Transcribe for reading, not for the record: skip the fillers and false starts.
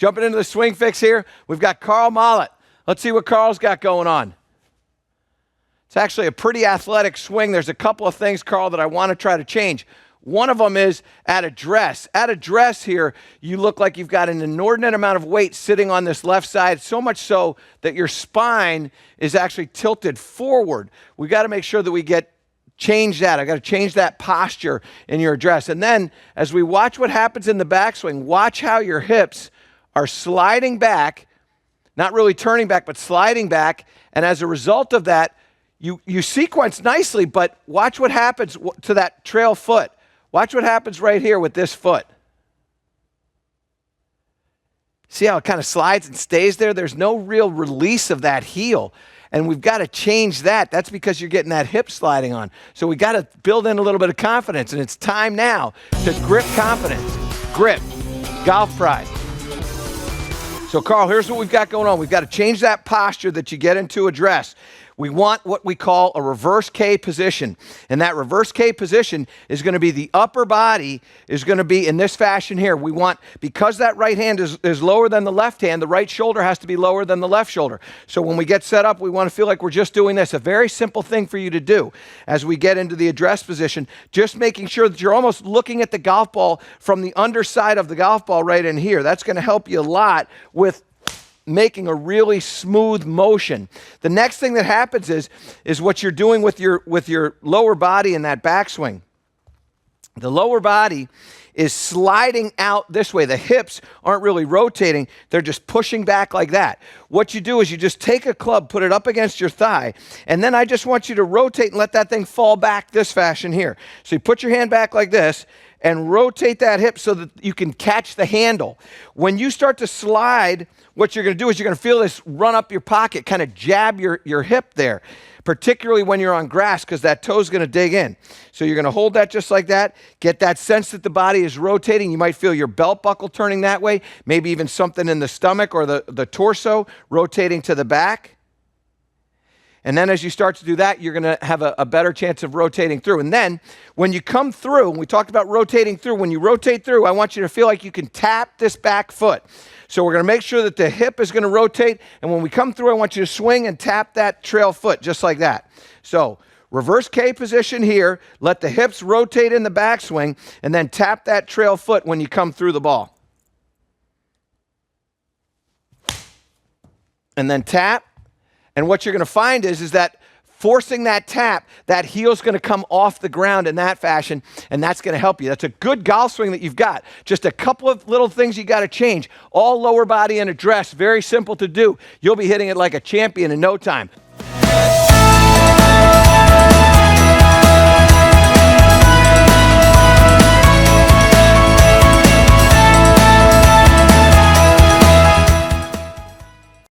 Jumping into the swing fix here, we've got Carl Mollett. Let's see what Carl's got going on. It's actually a pretty athletic swing. There's a couple of things, Carl, that I want to try to change. One of them is at address. At address here, you look like you've got an inordinate amount of weight sitting on this left side, so much so that your spine is actually tilted forward. We've got to make sure that we change that. I've got to change that posture in your address. And then as we watch what happens in the backswing, watch how your hips are sliding back, not really turning back, but sliding back. And as a result of that, you sequence nicely, but watch what happens to that trail foot. Watch what happens right here with this foot. See how it kind of slides and stays there? There's no real release of that heel. And we've got to change that. That's because you're getting that hip sliding on. So we got to build in a little bit of confidence. And it's time now to grip confidence. Grip. Golf pride. So Carl, here's what we've got going on. We've got to change that posture that you get into address. We want what we call a reverse K position. And that reverse K position is going to be the upper body is going to be in this fashion here. We want, because that right hand is lower than the left hand, the right shoulder has to be lower than the left shoulder. So when we get set up, we want to feel like we're just doing this. A very simple thing for you to do as we get into the address position, just making sure that you're almost looking at the golf ball from the underside of the golf ball right in here. That's going to help you a lot with making a really smooth motion. The next thing that happens is what you're doing with your lower body in that backswing. The lower body is sliding out this way. The hips aren't really rotating. They're just pushing back like that. What you do is you just take a club, put it up against your thigh, and then I just want you to rotate and let that thing fall back this fashion here. So you put your hand back like this and rotate that hip so that you can catch the handle. When you start to slide, what you're going to do is you're going to feel this run up your pocket, kind of jab your hip there, particularly when you're on grass because that toe's going to dig in. So you're going to hold that just like that, get that sense that the body is rotating. You might feel your belt buckle turning that way, maybe even something in the stomach or the torso rotating to the back. And then as you start to do that, you're going to have a better chance of rotating through. And then when you come through, and we talked about rotating through, when you rotate through, I want you to feel like you can tap this back foot. So we're going to make sure that the hip is going to rotate. And when we come through, I want you to swing and tap that trail foot just like that. So reverse K position here. Let the hips rotate in the backswing. And then tap that trail foot when you come through the ball. And then tap. And what you're going to find is that forcing that tap, that heel's going to come off the ground in that fashion, and that's going to help you. That's a good golf swing that you've got. Just a couple of little things you got to change. All lower body and address, very simple to do. You'll be hitting it like a champion in no time.